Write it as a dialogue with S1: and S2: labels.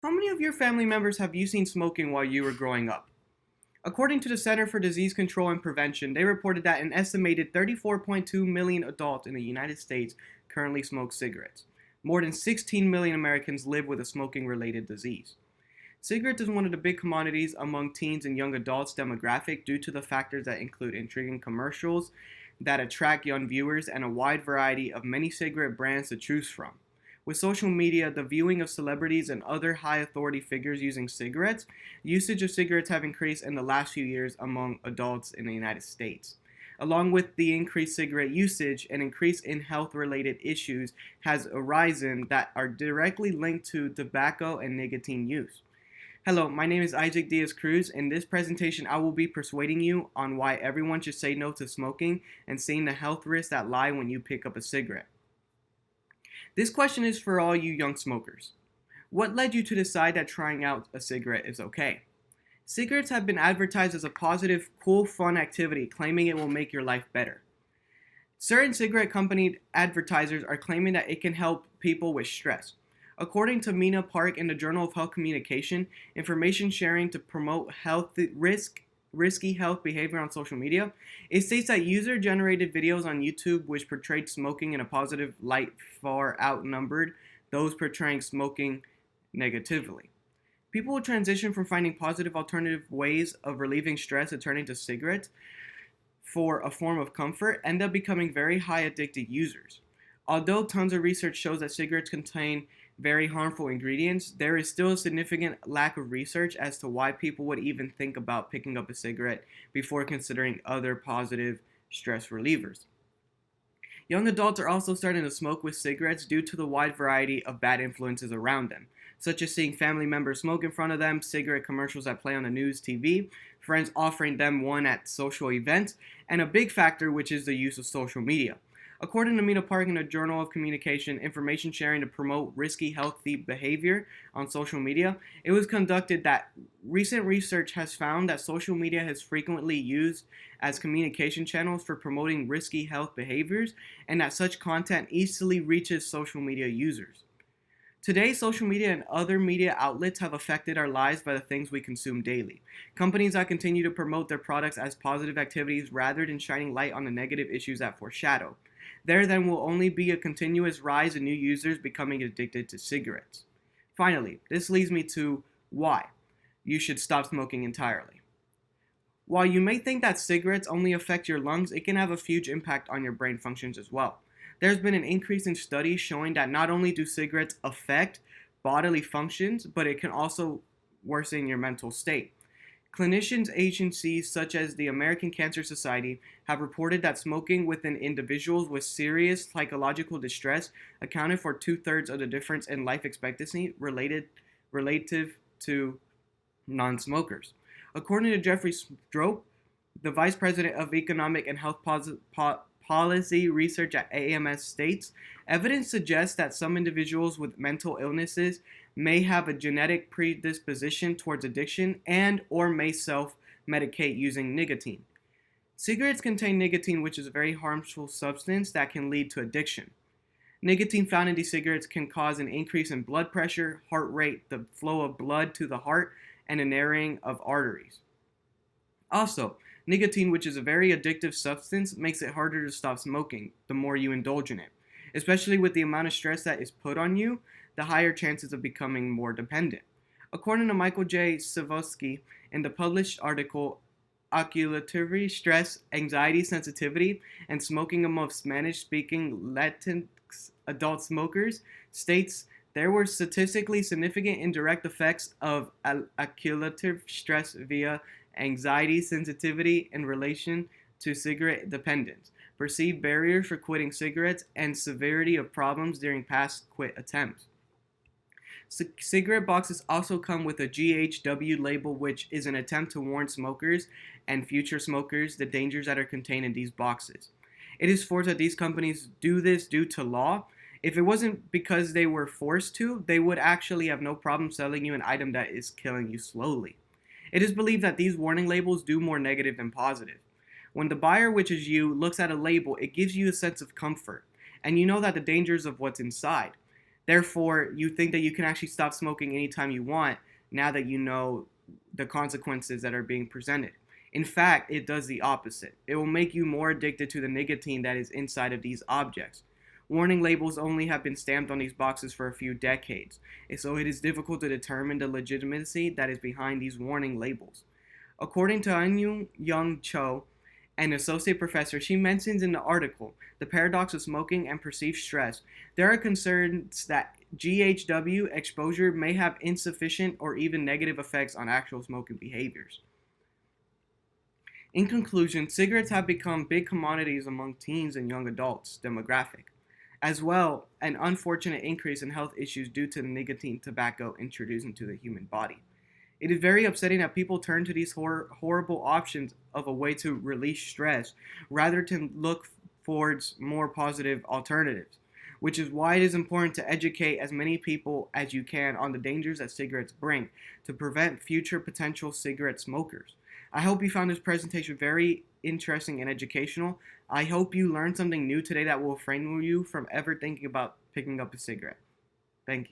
S1: How many of your family members have you seen smoking while you were growing up? According to the Center for Disease Control and Prevention, they reported that an estimated 34.2 million adults in the United States currently smoke cigarettes. More than 16 million Americans live with a smoking related disease. Cigarettes is one of the big commodities among teens and young adults demographic due to the factors that include intriguing commercials that attract young viewers and a wide variety of many cigarette brands to choose from. With social media, the viewing of celebrities and other high authority figures using cigarettes, usage of cigarettes have increased in the last few years among adults in the United States. Along with the increased cigarette usage, an increase in health related issues has arisen that are directly linked to tobacco and nicotine use. Hello, my name is Diaz Cruz. In this presentation, I will be persuading you on why everyone should say no to smoking and seeing the health risks that lie when you pick up a cigarette. This question is for all you young smokers. What led you to decide that trying out a cigarette is okay? Cigarettes have been advertised as a positive, cool, fun activity, claiming it will make your life better. Certain cigarette company advertisers are claiming that it can help people with stress. According to Mina Park in the Journal of Health Communication, information sharing to promote risky health behavior on social media, it states that user-generated videos on YouTube which portrayed smoking in a positive light far outnumbered those portraying smoking negatively. People will transition from finding positive alternative ways of relieving stress and turning to cigarettes for a form of comfort, end up becoming very high addicted users. Although tons of research shows that cigarettes contain very harmful ingredients, there is still a significant lack of research as to why people would even think about picking up a cigarette before considering other positive stress relievers. Young adults are also starting to smoke with cigarettes due to the wide variety of bad influences around them, such as seeing family members smoke in front of them, cigarette commercials that play on the news, TV, friends offering them one at social events, and a big factor which is the use of social media. According to Mina Park in the Journal of Communication, information sharing to promote risky healthy behavior on social media, it was conducted that recent research has found that social media is frequently used as communication channels for promoting risky health behaviors and that such content easily reaches social media users. Today, social media and other media outlets have affected our lives by the things we consume daily. Companies that continue to promote their products as positive activities rather than shining light on the negative issues that foreshadow. There then will only be a continuous rise in new users becoming addicted to cigarettes. Finally, this leads me to why you should stop smoking entirely. While you may think that cigarettes only affect your lungs, it can have a huge impact on your brain functions as well. There's been an increase in studies showing that not only do cigarettes affect bodily functions, but it can also worsen your mental state. Clinicians agencies such as the American Cancer Society have reported that smoking within individuals with serious psychological distress accounted for 2/3 of the difference in life expectancy relative to non-smokers. According to Jeffrey Strope, the Vice President of Economic and Health Policy Research at AMS states, evidence suggests that some individuals with mental illnesses may have a genetic predisposition towards addiction and or may self-medicate using nicotine. Cigarettes contain nicotine, which is a very harmful substance that can lead to addiction. Nicotine found in these cigarettes can cause an increase in blood pressure, heart rate, the flow of blood to the heart, and a narrowing of arteries. Also, nicotine, which is a very addictive substance, makes it harder to stop smoking the more you indulge in it. Especially with the amount of stress that is put on you, the higher chances of becoming more dependent. According to Michael J. Savosky in the published article Oculatory Stress, Anxiety, Sensitivity, and Smoking Among Spanish-Speaking Latinx Adult Smokers, states there were statistically significant indirect effects of oxidative stress via anxiety sensitivity in relation to cigarette dependence, perceived barriers for quitting cigarettes, and severity of problems during past quit attempts. Cigarette boxes also come with a GHW label, which is an attempt to warn smokers and future smokers the dangers that are contained in these boxes. It is forced that these companies do this due to law. If it wasn't because they were forced to, they would actually have no problem selling you an item that is killing you slowly. It is believed that these warning labels do more negative than positive. When the buyer, which is you, looks at a label, it gives you a sense of comfort, and you know that the dangers of what's inside. Therefore, you think that you can actually stop smoking anytime you want now that you know the consequences that are being presented. In fact, it does the opposite. It will make you more addicted to the nicotine that is inside of these objects. Warning labels only have been stamped on these boxes for a few decades, and so it is difficult to determine the legitimacy that is behind these warning labels. According to Anu Young Cho, an associate professor, she mentions in the article the paradox of smoking and perceived stress. There are concerns that GHW exposure may have insufficient or even negative effects on actual smoking behaviors. In conclusion, cigarettes have become big commodities among teens and young adults demographic, as well an unfortunate increase in health issues due to the nicotine tobacco introduced into the human body. It is very upsetting that people turn to these horrible options of a way to release stress rather than look towards more positive alternatives, which is why it is important to educate as many people as you can on the dangers that cigarettes bring to prevent future potential cigarette smokers. I hope you found this presentation very interesting and educational. I hope you learned something new today that will refrain you from ever thinking about picking up a cigarette. Thank you.